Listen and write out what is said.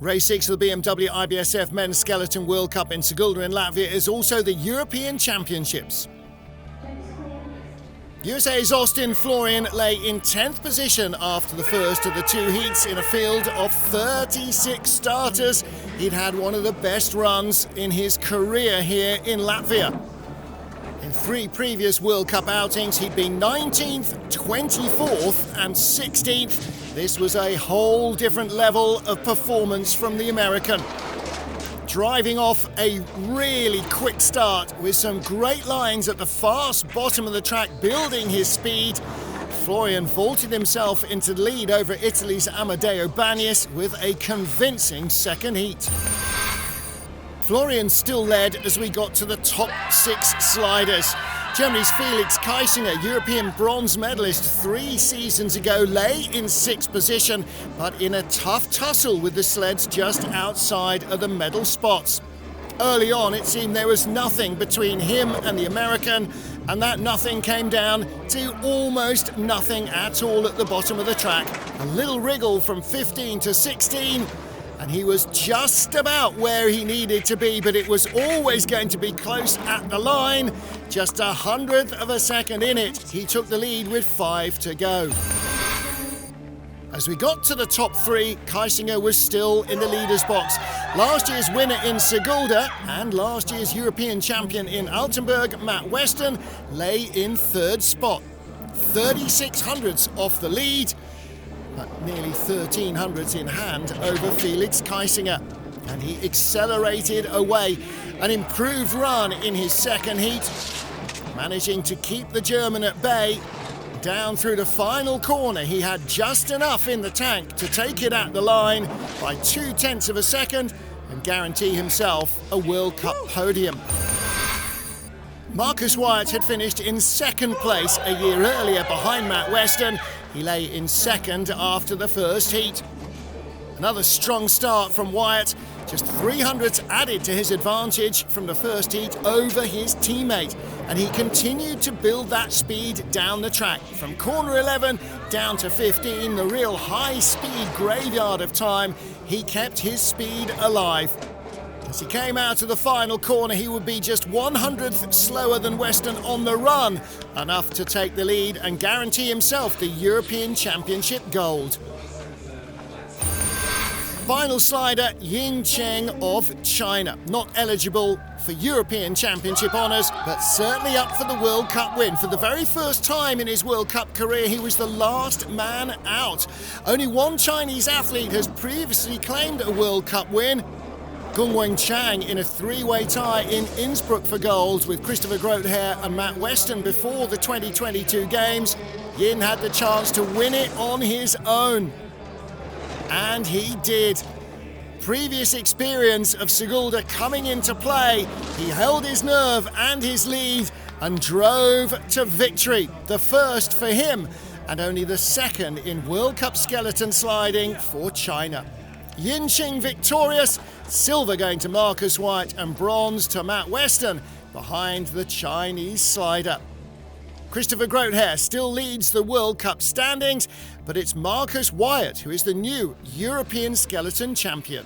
Race 6 of the BMW IBSF Men's Skeleton World Cup in Sigulda in Latvia is also the European Championships. USA's Austin Florian lay in 10th position after the first of the two heats in a field of 36 starters. He'd had one of the best runs in his career here in Latvia. In 3 previous World Cup outings, he'd been 19th, 24th and 16th. This was a whole different level of performance from the American. Driving off a really quick start with some great lines at the fast bottom of the track, building his speed, Florian vaulted himself into the lead over Italy's Amedeo Bagnis with a convincing second heat. Florian still led as we got to the top 6 sliders. Germany's Felix Kaisinger, European bronze medalist 3 seasons ago, lay in 6th position, but in a tough tussle with the sleds just outside of the medal spots. Early on, it seemed there was nothing between him and the American, and that nothing came down to almost nothing at all at the bottom of the track. A little wriggle from 15 to 16, and he was just about where he needed to be, but it was always going to be close at the line. Just 100th of a second in it, he took the lead with 5 to go. As we got to the top 3, Kaisinger was still in the leader's box. Last year's winner in Sigulda and last year's European champion in Altenburg, Matt Weston, lay in 3rd spot. 36 hundredths off the lead, but nearly 13 hundredths in hand over Felix Kaisinger. And he accelerated away. An improved run in his second heat, managing to keep the German at bay. Down through the final corner, he had just enough in the tank to take it at the line by 0.2 of a second and guarantee himself a World Cup podium. Marcus Wyatt had finished in 2nd place a year earlier behind Matt Weston. He lay in 2nd after the first heat. Another strong start from Wyatt, just 3 hundredths added to his advantage from the first heat over his teammate, and he continued to build that speed down the track. From corner 11 down to 15, the real high-speed graveyard of time, he kept his speed alive. As he came out of the final corner, he would be just 100th slower than Weston on the run, enough to take the lead and guarantee himself the European Championship gold. Final slider, Yin Cheng of China. Not eligible for European Championship honours, but certainly up for the World Cup win. For the very first time in his World Cup career, he was the last man out. Only one Chinese athlete has previously claimed a World Cup win. Gungwen Chang in a 3-way tie in Innsbruck for gold with Christopher Grotehair and Matt Weston before the 2022 Games. Yin had the chance to win it on his own. And he did. Previous experience of Sigulda coming into play. He held his nerve and his lead and drove to victory. The first for him and only the 2nd in World Cup skeleton sliding for China. Yin Cheng victorious, silver going to Marcus Wyatt and bronze to Matt Weston behind the Chinese slider. Christopher Grotehair still leads the World Cup standings, but it's Marcus Wyatt who is the new European skeleton champion.